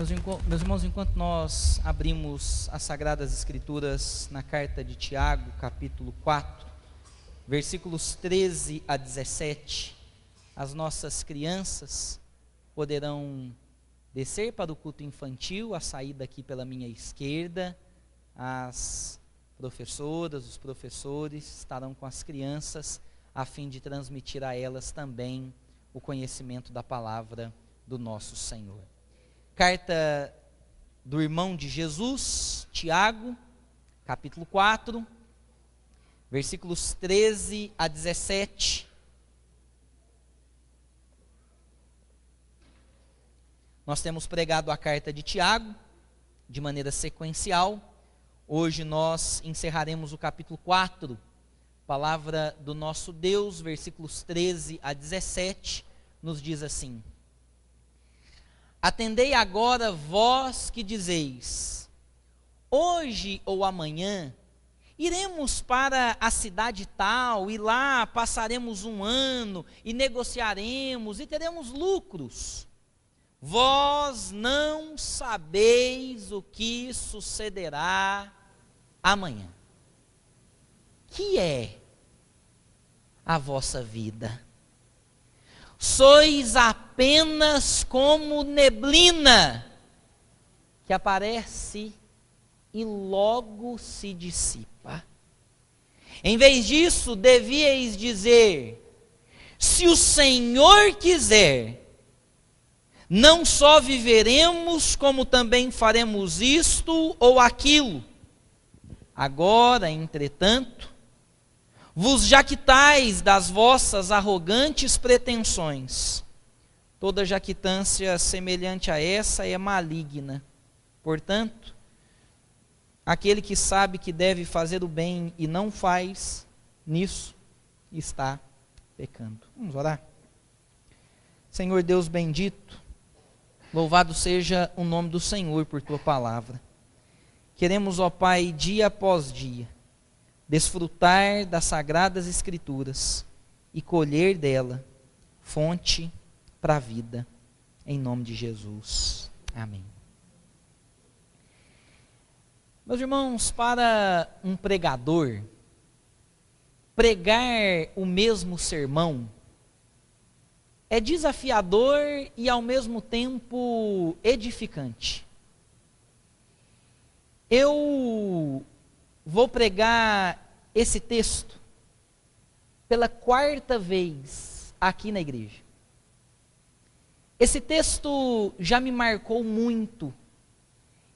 Meus irmãos, enquanto nós abrimos as Sagradas Escrituras na carta de Tiago, capítulo 4, versículos 13 a 17, as nossas crianças poderão descer para o culto infantil, a saída aqui pela minha esquerda. As professoras, os professores estarão com as crianças, a fim de transmitir a elas também o conhecimento da palavra do nosso Senhor. Carta do irmão de Jesus, Tiago, capítulo 4, versículos 13 a 17. Nós temos pregado a carta de Tiago de maneira sequencial. Hoje nós encerraremos o capítulo 4, palavra do nosso Deus, versículos 13 a 17, nos diz assim: Atendei agora vós que dizeis, hoje ou amanhã iremos para a cidade tal, e lá passaremos um ano, e negociaremos, e teremos lucros. Vós não sabeis o que sucederá amanhã. Que é a vossa vida? Sois apenas como neblina, que aparece e logo se dissipa. Em vez disso, devíeis dizer, se o Senhor quiser, não só viveremos, como também faremos isto ou aquilo. Agora, entretanto, vos jactais das vossas arrogantes pretensões. Toda jactância semelhante a essa é maligna. Portanto, aquele que sabe que deve fazer o bem e não faz, nisso está pecando. Vamos orar? Senhor Deus bendito, louvado seja o nome do Senhor por tua palavra. Queremos, ó Pai, dia após dia, desfrutar das Sagradas Escrituras e colher dela fonte para a vida, em nome de Jesus. Amém. Meus irmãos, para um pregador, pregar o mesmo sermão é desafiador e ao mesmo tempo edificante. Eu vou pregar esse texto pela 4ª vez aqui na igreja. Esse texto já me marcou muito,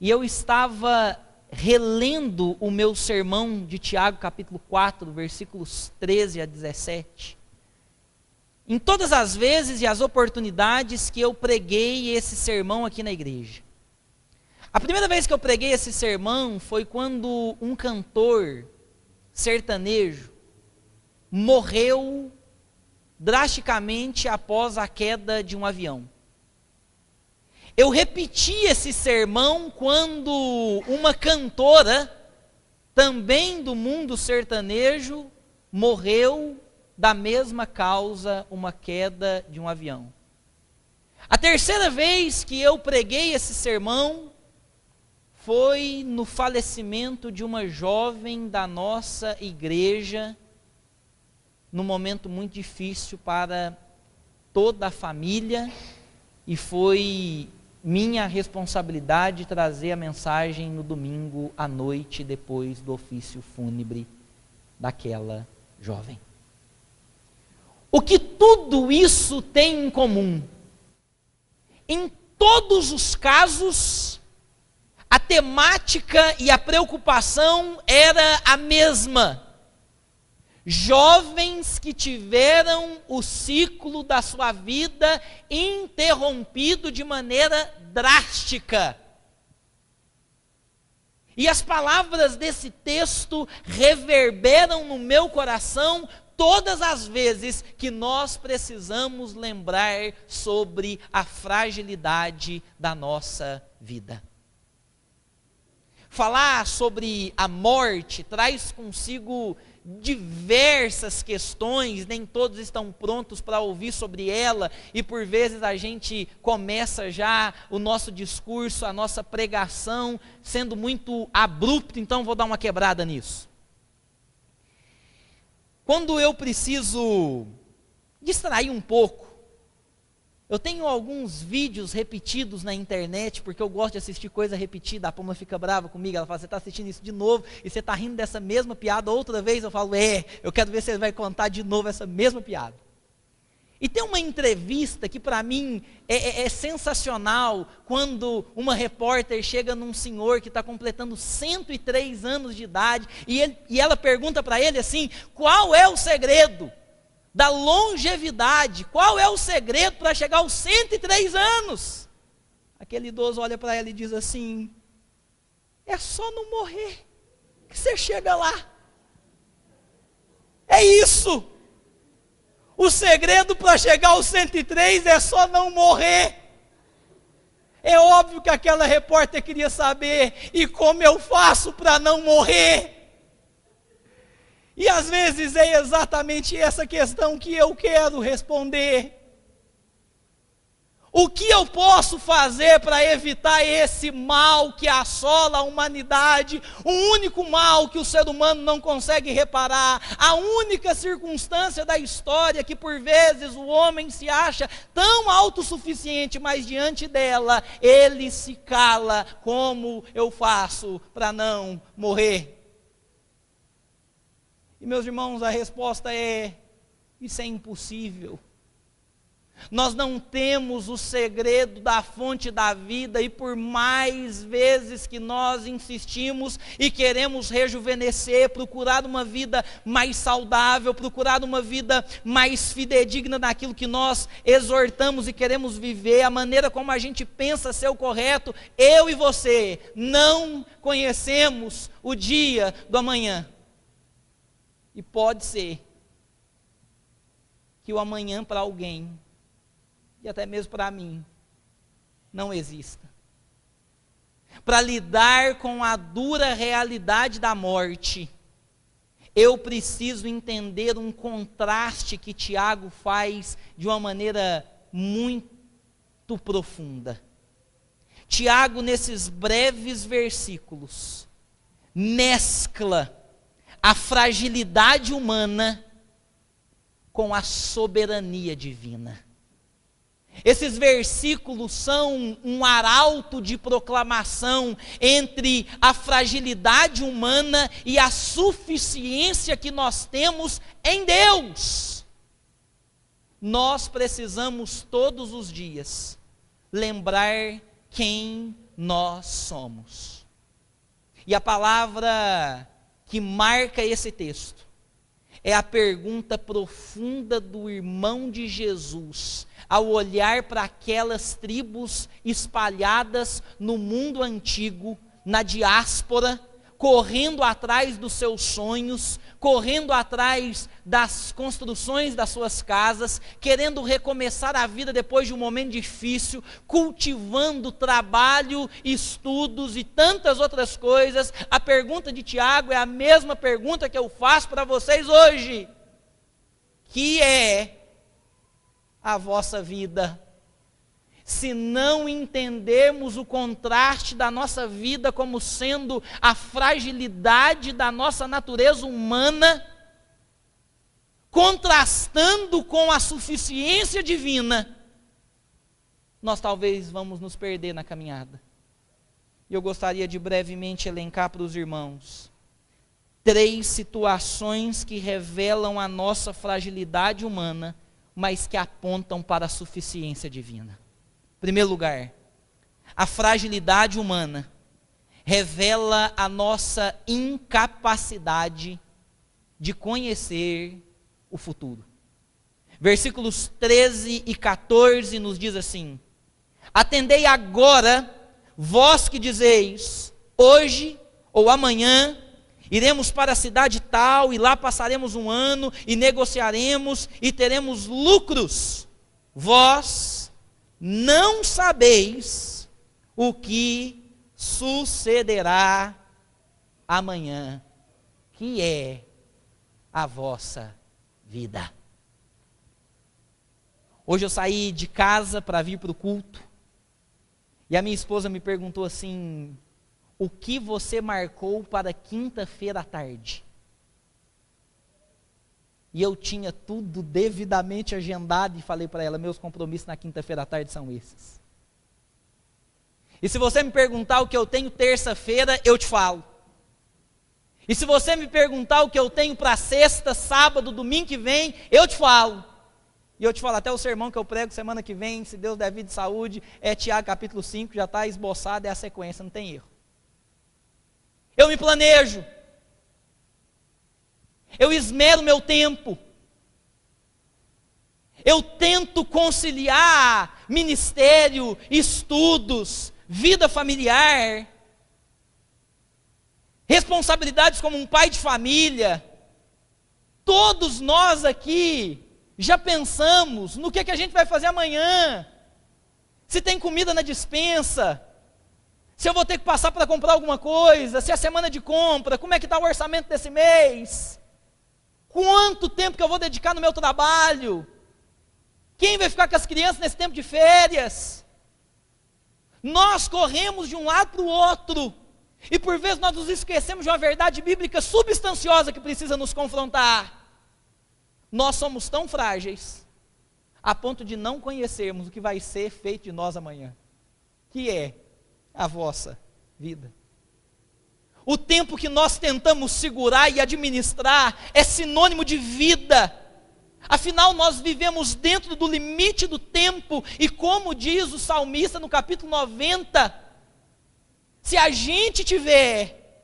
e eu estava relendo o meu sermão de Tiago, capítulo 4, versículos 13 a 17. Em todas as vezes e as oportunidades que eu preguei esse sermão aqui na igreja. A primeira vez que eu preguei esse sermão foi quando um cantor sertanejo morreu drasticamente após a queda de um avião. Eu repeti esse sermão quando uma cantora, também do mundo sertanejo, morreu da mesma causa, uma queda de um avião. A terceira vez que eu preguei esse sermão foi no falecimento de uma jovem da nossa igreja, num momento muito difícil para toda a família, e foi minha responsabilidade trazer a mensagem no domingo à noite, depois do ofício fúnebre daquela jovem. O que tudo isso tem em comum? Em todos os casos, a temática e a preocupação era a mesma. Jovens que tiveram o ciclo da sua vida interrompido de maneira drástica. E as palavras desse texto reverberam no meu coração todas as vezes que nós precisamos lembrar sobre a fragilidade da nossa vida. Falar sobre a morte traz consigo diversas questões, nem todos estão prontos para ouvir sobre ela, e por vezes a gente começa já o nosso discurso, a nossa pregação, sendo muito abrupto, então vou dar uma quebrada nisso. Quando eu preciso distrair um pouco, eu tenho alguns vídeos repetidos na internet, porque eu gosto de assistir coisa repetida. A Poma fica brava comigo, ela fala, você está assistindo isso de novo, e você está rindo dessa mesma piada outra vez. Eu falo, eu quero ver se você vai contar de novo essa mesma piada. E tem uma entrevista que para mim é sensacional, quando uma repórter chega num senhor que está completando 103 anos de idade, e ela pergunta para ele assim, qual é o segredo da longevidade? Qual é o segredo para chegar aos 103 anos? Aquele idoso olha para ela e diz assim, é só não morrer, que você chega lá. É isso. O segredo para chegar aos 103 é só não morrer. É óbvio que aquela repórter queria saber, e como eu faço para não morrer? E às vezes é exatamente essa questão que eu quero responder. O que eu posso fazer para evitar esse mal que assola a humanidade? O único mal que o ser humano não consegue reparar, a única circunstância da história que por vezes o homem se acha tão autossuficiente, mas diante dela ele se cala. Como eu faço para não morrer? E meus irmãos, a resposta é, isso é impossível. Nós não temos o segredo da fonte da vida, e por mais vezes que nós insistimos e queremos rejuvenescer, procurar uma vida mais saudável, procurar uma vida mais fidedigna naquilo que nós exortamos e queremos viver, a maneira como a gente pensa ser o correto, eu e você não conhecemos o dia do amanhã. E pode ser que o amanhã para alguém, e até mesmo para mim, não exista. Para lidar com a dura realidade da morte, eu preciso entender um contraste que Tiago faz de uma maneira muito profunda. Tiago, nesses breves versículos, mescla a fragilidade humana com a soberania divina. Esses versículos são um arauto de proclamação entre a fragilidade humana e a suficiência que nós temos em Deus. Nós precisamos todos os dias lembrar quem nós somos. E a palavra que marca esse texto é a pergunta profunda do irmão de Jesus, ao olhar para aquelas tribos espalhadas no mundo antigo, na diáspora, correndo atrás dos seus sonhos, correndo atrás das construções das suas casas, querendo recomeçar a vida depois de um momento difícil, cultivando trabalho, estudos e tantas outras coisas. A pergunta de Tiago é a mesma pergunta que eu faço para vocês hoje: que é a vossa vida? Se não entendermos o contraste da nossa vida como sendo a fragilidade da nossa natureza humana, contrastando com a suficiência divina, nós talvez vamos nos perder na caminhada. E eu gostaria de brevemente elencar para os irmãos 3 situações que revelam a nossa fragilidade humana, mas que apontam para a suficiência divina. Em primeiro lugar, a fragilidade humana revela a nossa incapacidade de conhecer o futuro. Versículos 13 e 14 nos diz assim: atendei agora, vós que dizeis, hoje ou amanhã iremos para a cidade tal, e lá passaremos um ano, e negociaremos, e teremos lucros. Vós não sabeis o que sucederá amanhã, que é a vossa vida. Hoje eu saí de casa para vir para o culto, e a minha esposa me perguntou assim: o que você marcou para quinta-feira à tarde? E eu tinha tudo devidamente agendado e falei para ela: meus compromissos na quinta-feira à tarde são esses. E se você me perguntar o que eu tenho terça-feira, eu te falo. E se você me perguntar o que eu tenho para sexta, sábado, domingo que vem, eu te falo. E eu te falo, até o sermão que eu prego semana que vem, se Deus der vida e saúde, é Tiago capítulo 5, já está esboçado, é a sequência, não tem erro. Eu me planejo. Eu esmero meu tempo. Eu tento conciliar ministério, estudos, vida familiar, responsabilidades como um pai de família. Todos nós aqui já pensamos no que a gente vai fazer amanhã, se tem comida na despensa, se eu vou ter que passar para comprar alguma coisa, se é semana de compra, como é que está o orçamento desse mês, quanto tempo que eu vou dedicar no meu trabalho, quem vai ficar com as crianças nesse tempo de férias. Nós corremos de um lado para o outro, e por vezes nós nos esquecemos de uma verdade bíblica substanciosa que precisa nos confrontar. Nós somos tão frágeis, a ponto de não conhecermos o que vai ser feito de nós amanhã, que é a vossa vida. O tempo que nós tentamos segurar e administrar é sinônimo de vida. Afinal, nós vivemos dentro do limite do tempo, e como diz o salmista no capítulo 90, se a gente tiver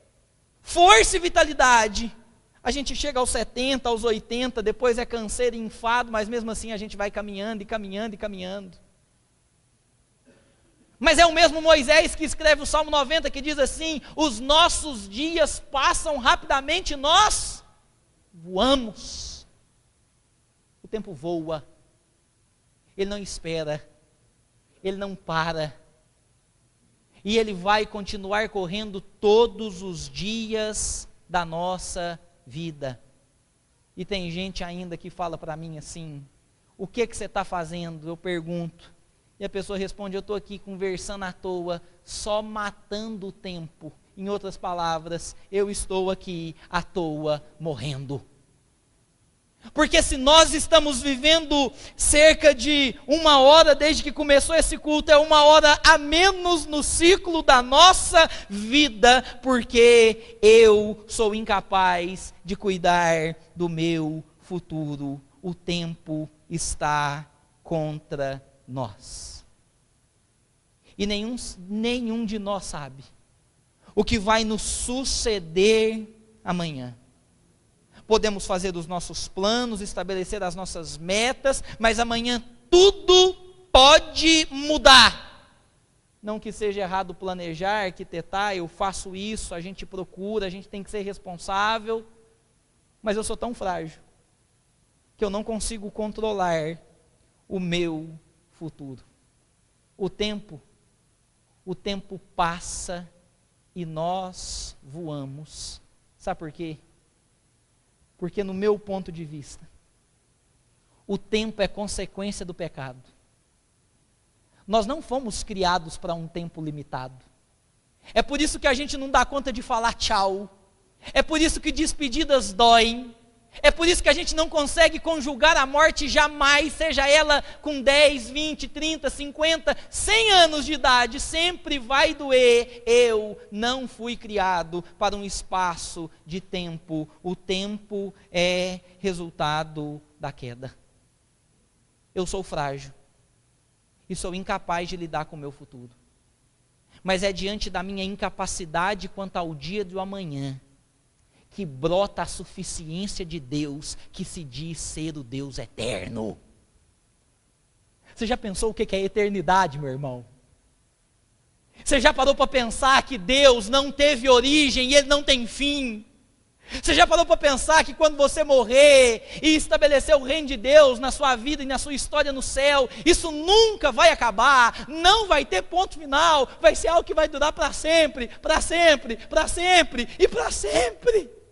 força e vitalidade, a gente chega aos 70, aos 80, depois é canseiro e enfado, mas mesmo assim a gente vai caminhando e caminhando e caminhando. Mas é o mesmo Moisés que escreve o Salmo 90, que diz assim: os nossos dias passam rapidamente, nós voamos. O tempo voa, ele não espera, ele não para, e ele vai continuar correndo todos os dias da nossa vida. E tem gente ainda que fala para mim assim: o que você está fazendo? Eu pergunto, e a pessoa responde: eu estou aqui conversando à toa, só matando o tempo. Em outras palavras, eu estou aqui à toa, morrendo. Porque se nós estamos vivendo cerca de 1 hora desde que começou esse culto, é 1 hora a menos no ciclo da nossa vida, porque eu sou incapaz de cuidar do meu futuro. O tempo está contra nós. E nenhum de nós sabe o que vai nos suceder amanhã. Podemos fazer os nossos planos, estabelecer as nossas metas, mas amanhã tudo pode mudar. Não que seja errado planejar, arquitetar, eu faço isso, a gente procura, a gente tem que ser responsável, mas eu sou tão frágil que eu não consigo controlar o meu futuro. O tempo passa e nós voamos. Sabe por quê? Porque no meu ponto de vista, o tempo é consequência do pecado. Nós não fomos criados para um tempo limitado. É por isso que a gente não dá conta de falar tchau. É por isso que despedidas doem. É por isso que a gente não consegue conjugar a morte jamais, seja ela com 10, 20, 30, 50, 100 anos de idade, sempre vai doer. Eu não fui criado para um espaço de tempo. O tempo é resultado da queda. Eu sou frágil e sou incapaz de lidar com o meu futuro. Mas é diante da minha incapacidade quanto ao dia do amanhã que brota a suficiência de Deus, que se diz ser o Deus eterno. Você já pensou o que é eternidade, meu irmão? Você já parou para pensar que Deus não teve origem e Ele não tem fim? Você já parou para pensar que quando você morrer e estabelecer o reino de Deus na sua vida e na sua história no céu, isso nunca vai acabar, não vai ter ponto final, vai ser algo que vai durar para sempre, para sempre, para sempre e para sempre.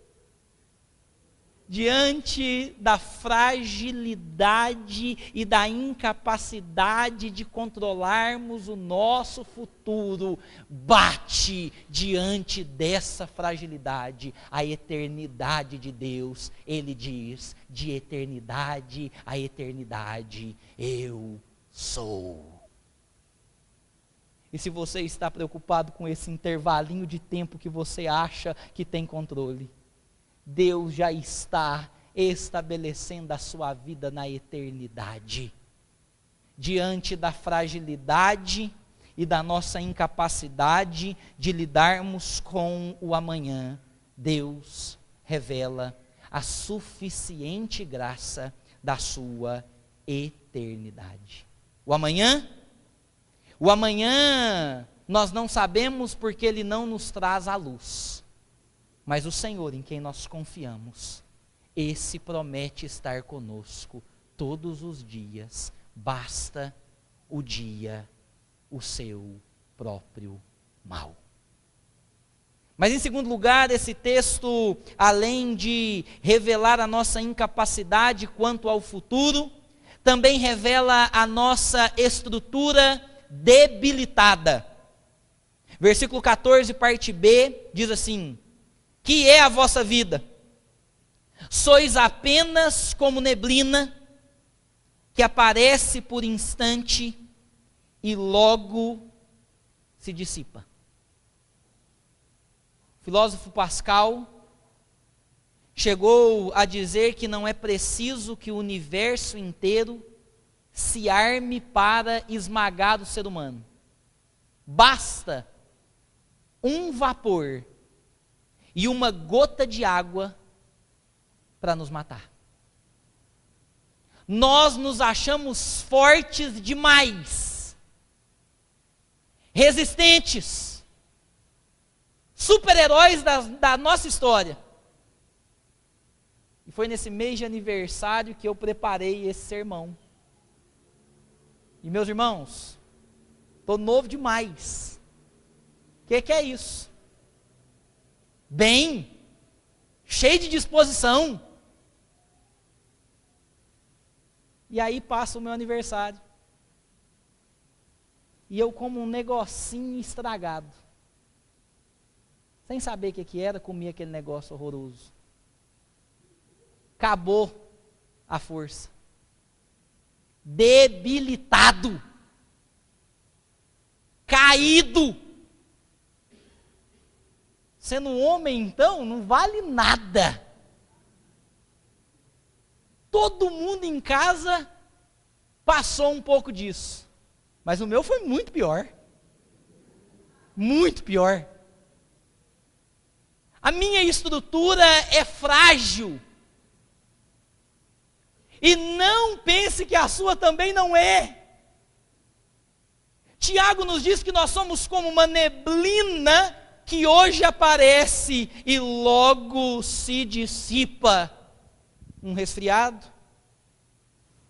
diante da fragilidade e da incapacidade de controlarmos o nosso futuro, bate diante dessa fragilidade a eternidade de Deus. Ele diz: de eternidade a eternidade eu sou. E se você está preocupado com esse intervalinho de tempo que você acha que tem controle, Deus já está estabelecendo a sua vida na eternidade. Diante da fragilidade e da nossa incapacidade de lidarmos com o amanhã, Deus revela a suficiente graça da sua eternidade. O amanhã nós não sabemos porque ele não nos traz a luz. Mas o Senhor em quem nós confiamos, esse promete estar conosco todos os dias, basta o dia o seu próprio mal. Mas em segundo lugar, esse texto, além de revelar a nossa incapacidade quanto ao futuro, também revela a nossa estrutura debilitada. Versículo 14, parte B, diz assim: que é a vossa vida? Sois apenas como neblina, que aparece por instante e logo se dissipa. O filósofo Pascal chegou a dizer que não é preciso que o universo inteiro se arme para esmagar o ser humano. Basta um vapor e uma gota de água para nos matar. Nós nos achamos fortes demais, resistentes, super-heróis da nossa história. E foi nesse mês de aniversário que eu preparei esse sermão. E meus irmãos, estou novo demais. O que é isso? Bem, cheio de disposição. E aí passa o meu aniversário. E eu como um negocinho estragado. Sem saber o que era, comi aquele negócio horroroso. Acabou a força. Debilitado. Caído. Sendo um homem, então, não vale nada. Todo mundo em casa passou um pouco disso. Mas o meu foi muito pior. Muito pior. A minha estrutura é frágil. E não pense que a sua também não é. Tiago nos diz que nós somos como uma neblina que hoje aparece e logo se dissipa. Um resfriado,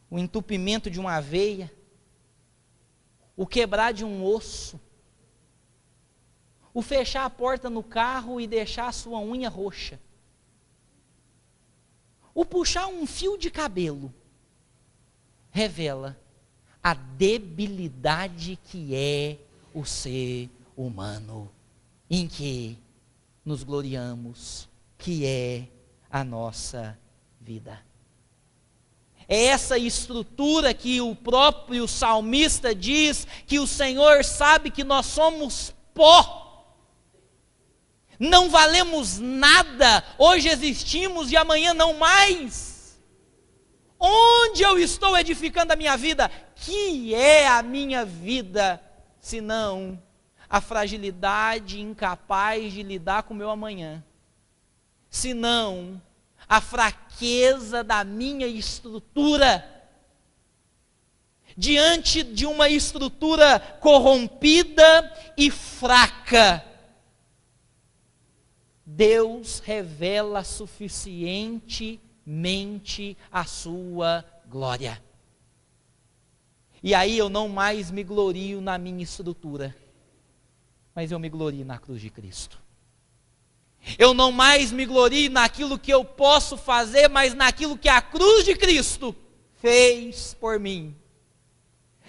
o entupimento de uma veia, o quebrar de um osso, o fechar a porta no carro e deixar a sua unha roxa, o puxar um fio de cabelo, revela a debilidade que é o ser humano, em que nos gloriamos, que é a nossa vida. É essa estrutura que o próprio salmista diz que o Senhor sabe que nós somos pó. Não valemos nada, hoje existimos e amanhã não mais. Onde eu estou edificando a minha vida? Que é a minha vida, senão a fragilidade incapaz de lidar com o meu amanhã, senão a fraqueza da minha estrutura, diante de uma estrutura corrompida e fraca, Deus revela suficientemente a sua glória. E aí eu não mais me glorio na minha estrutura, mas eu me glorio na cruz de Cristo. Eu não mais me glorio naquilo que eu posso fazer, mas naquilo que a cruz de Cristo fez por mim.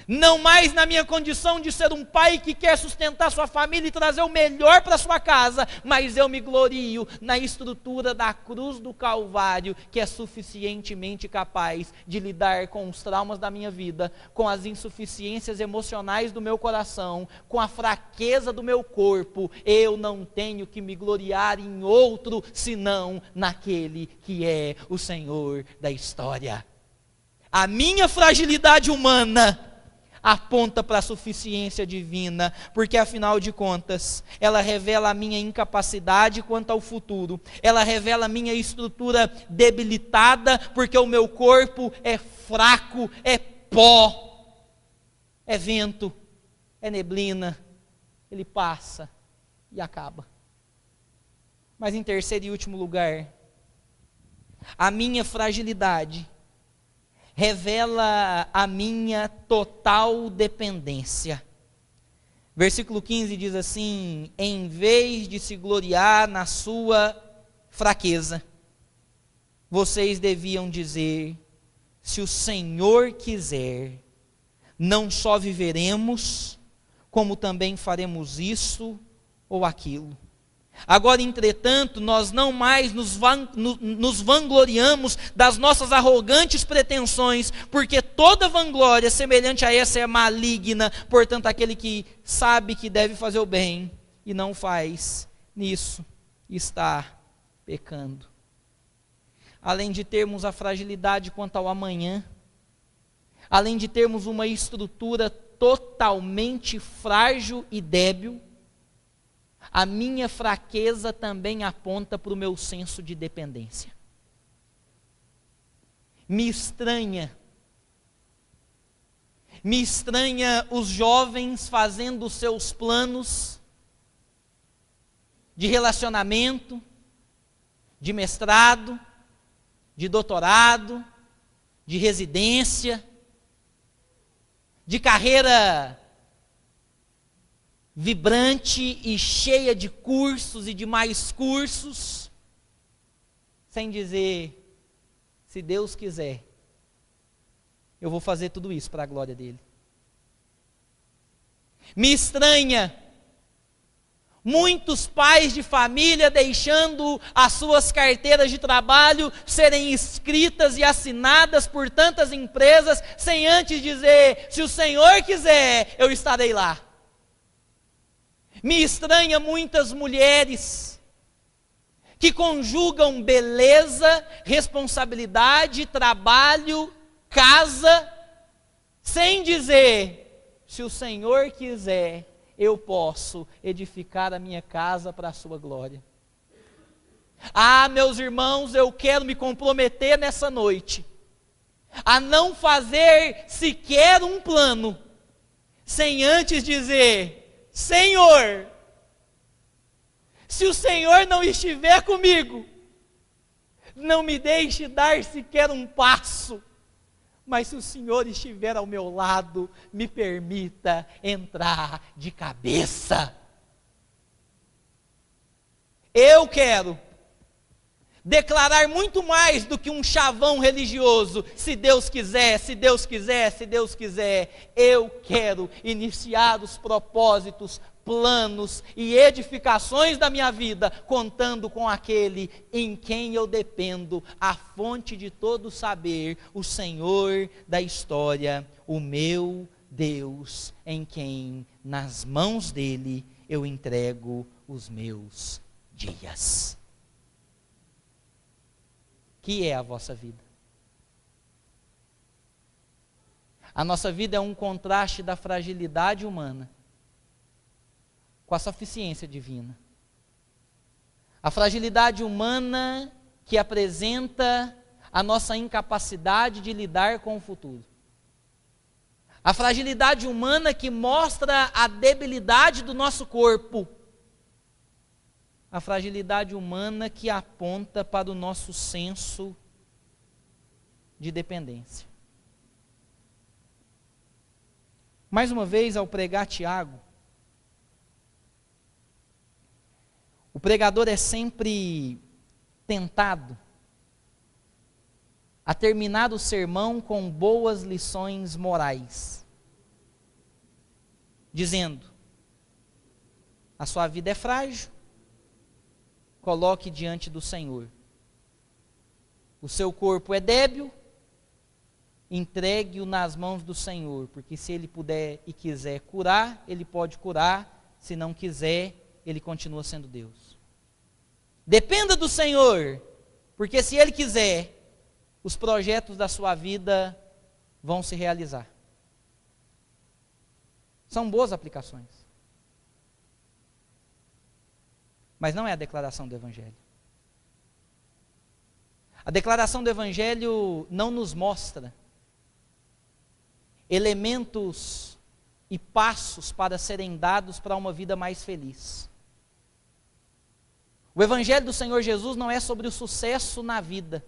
Não mais na minha condição de ser um pai que quer sustentar sua família e trazer o melhor para sua casa, mas eu me glorio na estrutura da cruz do Calvário, que é suficientemente capaz de lidar com os traumas da minha vida, com as insuficiências emocionais do meu coração, com a fraqueza do meu corpo. Eu não tenho que me gloriar em outro, senão naquele que é o Senhor da história. A minha fragilidade humana aponta para a suficiência divina, porque afinal de contas, ela revela a minha incapacidade quanto ao futuro, ela revela a minha estrutura debilitada, porque o meu corpo é fraco, é pó, é vento, é neblina, ele passa e acaba. Mas em terceiro e último lugar, a minha fragilidade revela a minha total dependência. Versículo 15 diz assim: em vez de se gloriar na sua fraqueza, vocês deviam dizer: se o Senhor quiser, não só viveremos, como também faremos isso ou aquilo. Agora, entretanto, nós não mais nos vangloriamos das nossas arrogantes pretensões, porque toda vanglória semelhante a essa é maligna. Portanto, aquele que sabe que deve fazer o bem e não faz, nisso está pecando. Além de termos a fragilidade quanto ao amanhã, além de termos uma estrutura totalmente frágil e débil, a minha fraqueza também aponta para o meu senso de dependência. Me estranha os jovens fazendo seus planos de relacionamento, de mestrado, de doutorado, de residência, de carreira vibrante e cheia de cursos e de mais cursos, sem dizer: se Deus quiser, eu vou fazer tudo isso para a glória dele. Me estranha muitos pais de família deixando as suas carteiras de trabalho serem escritas e assinadas por tantas empresas, sem antes dizer: se o Senhor quiser, eu estarei lá. Me estranha muitas mulheres que conjugam beleza, responsabilidade, trabalho, casa, sem dizer: se o Senhor quiser, eu posso edificar a minha casa para a sua glória. Ah, meus irmãos, eu quero me comprometer nessa noite a não fazer sequer um plano, sem antes dizer: Senhor, se o Senhor não estiver comigo, não me deixe dar sequer um passo, mas se o Senhor estiver ao meu lado, me permita entrar de cabeça. Eu quero declarar muito mais do que um chavão religioso: se Deus quiser, se Deus quiser, se Deus quiser. Eu quero iniciar os propósitos, planos e edificações da minha vida, contando com aquele em quem eu dependo, a fonte de todo saber, o Senhor da história, o meu Deus, em quem, nas mãos dele, eu entrego os meus dias. Que é a vossa vida? A nossa vida é um contraste da fragilidade humana com a suficiência divina. A fragilidade humana que apresenta a nossa incapacidade de lidar com o futuro. A fragilidade humana que mostra a debilidade do nosso corpo. A fragilidade humana que aponta para o nosso senso de dependência. Mais uma vez, ao pregar Tiago, pregador é sempre tentado a terminar o sermão com boas lições morais, dizendo: a sua vida é frágil, coloque diante do Senhor. O seu corpo é débil, entregue-o nas mãos do Senhor, porque se Ele puder e quiser curar, Ele pode curar, se não quiser, Ele continua sendo Deus. Dependa do Senhor, porque se Ele quiser, os projetos da sua vida vão se realizar. São boas aplicações. Mas não é a declaração do Evangelho. A declaração do Evangelho não nos mostra elementos e passos para serem dados para uma vida mais feliz. O Evangelho do Senhor Jesus não é sobre o sucesso na vida,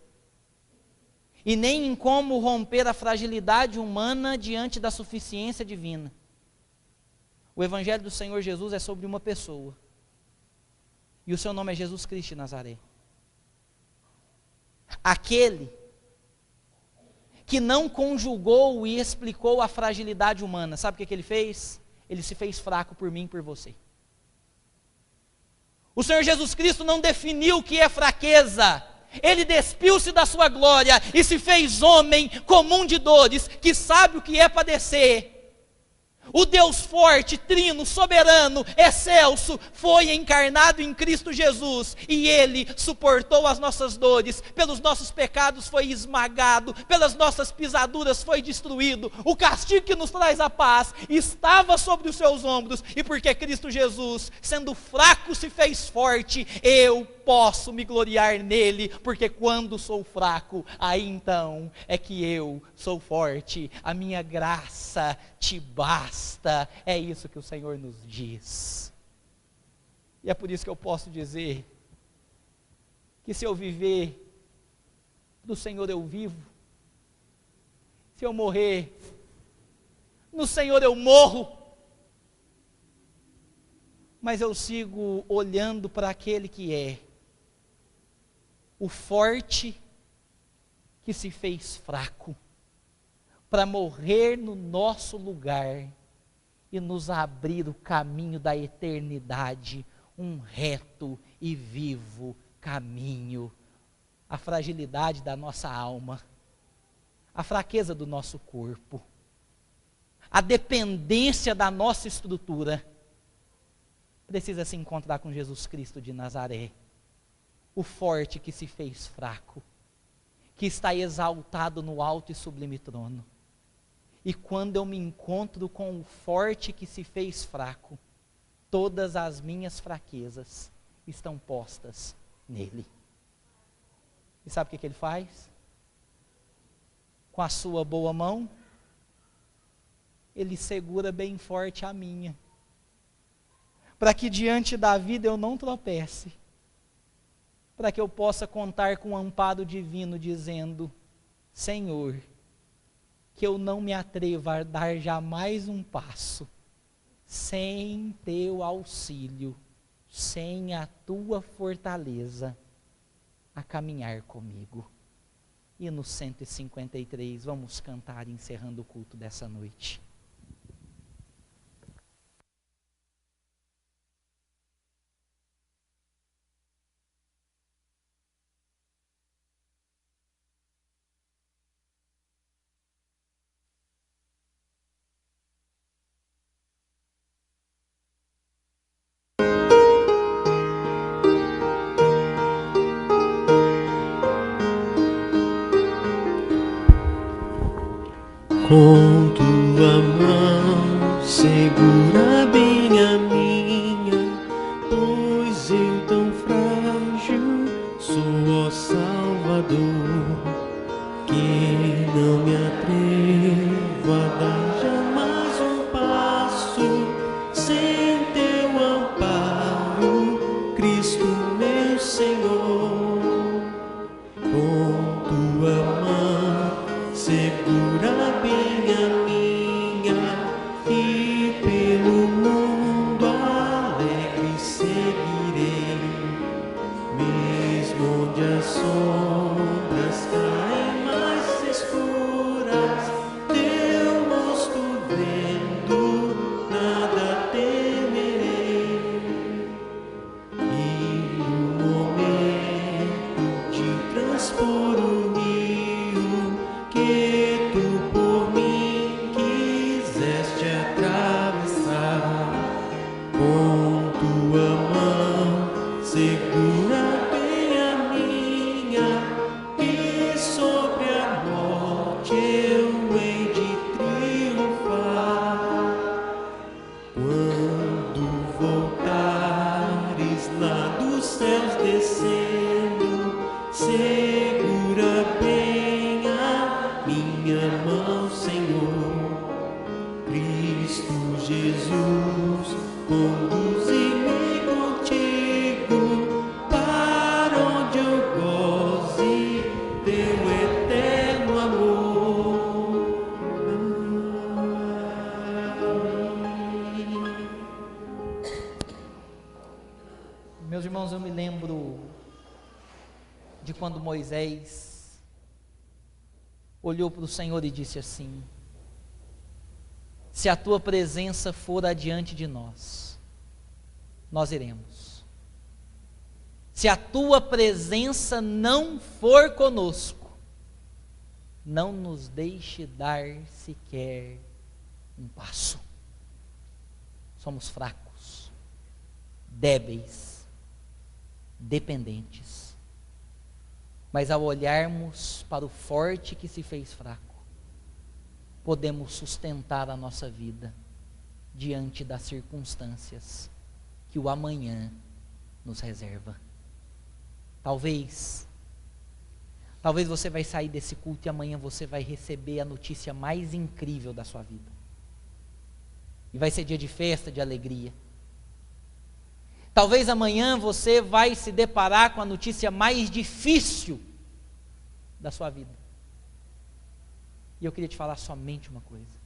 e nem em como romper a fragilidade humana diante da suficiência divina. O Evangelho do Senhor Jesus é sobre uma pessoa, e o seu nome é Jesus Cristo de Nazaré. Aquele que não conjugou e explicou a fragilidade humana. Sabe o que ele fez? Ele se fez fraco por mim e por você. O Senhor Jesus Cristo não definiu o que é fraqueza. Ele despiu-se da sua glória e se fez homem comum de dores, que sabe o que é padecer. O Deus forte, trino, soberano, excelso, foi encarnado em Cristo Jesus, e Ele suportou as nossas dores, pelos nossos pecados foi esmagado, pelas nossas pisaduras foi destruído. O castigo que nos traz a paz estava sobre os seus ombros, e porque Cristo Jesus, sendo fraco, se fez forte, eu posso me gloriar nele, porque quando sou fraco, aí então é que eu sou forte. A minha graça te basta. É isso que o Senhor nos diz. E é por isso que eu posso dizer que se eu viver, do Senhor eu vivo. Se eu morrer, no Senhor eu morro. Mas eu sigo olhando para aquele que é o forte que se fez fraco para morrer no nosso lugar e nos abrir o caminho da eternidade, um reto e vivo caminho. A fragilidade da nossa alma, a fraqueza do nosso corpo, a dependência da nossa estrutura, precisa se encontrar com Jesus Cristo de Nazaré, o forte que se fez fraco, que está exaltado no alto e sublime trono. E quando eu me encontro com o forte que se fez fraco, todas as minhas fraquezas estão postas nele. E sabe o que ele faz? Com a sua boa mão, ele segura bem forte a minha, para que diante da vida eu não tropece, para que eu possa contar com o amparo divino, dizendo: Senhor, que eu não me atreva a dar jamais um passo sem teu auxílio, sem a tua fortaleza a caminhar comigo. E no 153 vamos cantar encerrando o culto dessa noite. Com tua mão segura bem a minha, pois eu tão frágil sou, ó Salvador, que não me atrevo a dar jamais um passo sem teu amparo, Cristo meu Senhor. Com tua mão segura bem a minha, e pelo Cristo Jesus, conduze-me contigo para onde eu goze teu eterno amor. Amém. Meus irmãos, eu me lembro de quando Moisés olhou para o Senhor e disse assim: se a tua presença for adiante de nós, nós iremos. Se a tua presença não for conosco, não nos deixe dar sequer um passo. Somos fracos, débeis, dependentes. Mas ao olharmos para o forte que se fez fraco, podemos sustentar a nossa vida diante das circunstâncias que o amanhã nos reserva. Talvez você vai sair desse culto e amanhã você vai receber a notícia mais incrível da sua vida. E vai ser dia de festa, de alegria. Talvez amanhã você vai se deparar com a notícia mais difícil da sua vida. E eu queria te falar somente uma coisa: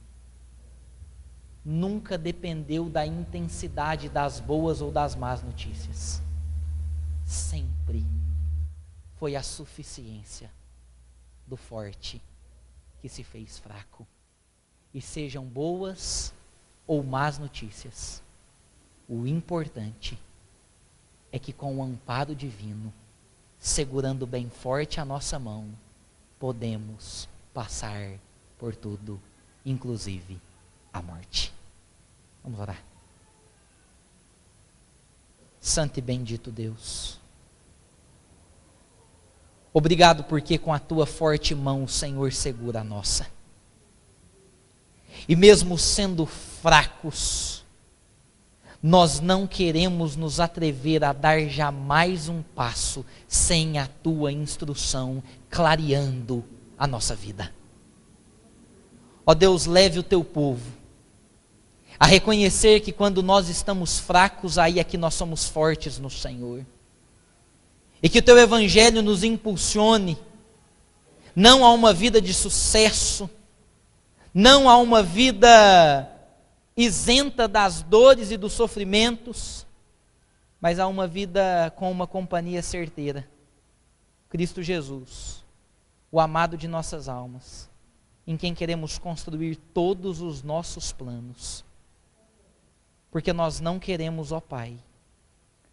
nunca dependeu da intensidade das boas ou das más notícias. Sempre foi a suficiência do forte que se fez fraco. E sejam boas ou más notícias, o importante é que com o amparo divino, segurando bem forte a nossa mão, podemos passar por tudo, inclusive a morte. Vamos orar. Santo e bendito Deus, obrigado porque com a tua forte mão o Senhor segura a nossa. E mesmo sendo fracos, nós não queremos nos atrever a dar jamais um passo sem a tua instrução clareando a nossa vida. Ó Deus, leve o teu povo a reconhecer que quando nós estamos fracos, aí é que nós somos fortes no Senhor. E que o teu evangelho nos impulsione, não a uma vida de sucesso, não a uma vida isenta das dores e dos sofrimentos, mas a uma vida com uma companhia certeira. Cristo Jesus, o amado de nossas almas, em quem queremos construir todos os nossos planos. Porque nós não queremos, ó Pai,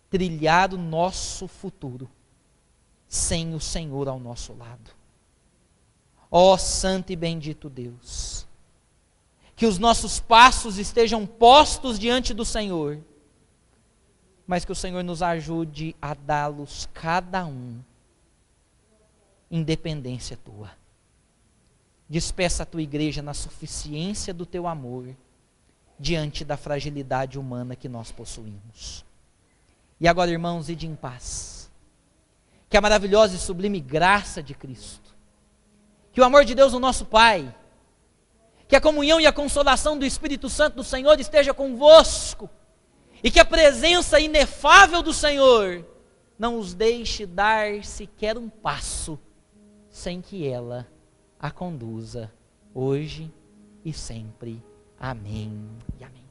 trilhar o nosso futuro sem o Senhor ao nosso lado. Ó santo e bendito Deus, que os nossos passos estejam postos diante do Senhor, mas que o Senhor nos ajude a dá-los cada um em dependência tua. Despeça a tua igreja na suficiência do teu amor diante da fragilidade humana que nós possuímos. E agora, irmãos, ide em paz. Que a maravilhosa e sublime graça de Cristo, que o amor de Deus, o nosso Pai, que a comunhão e a consolação do Espírito Santo do Senhor esteja convosco, e que a presença inefável do Senhor não os deixe dar sequer um passo sem que ela a conduza hoje e sempre. Amém e amém.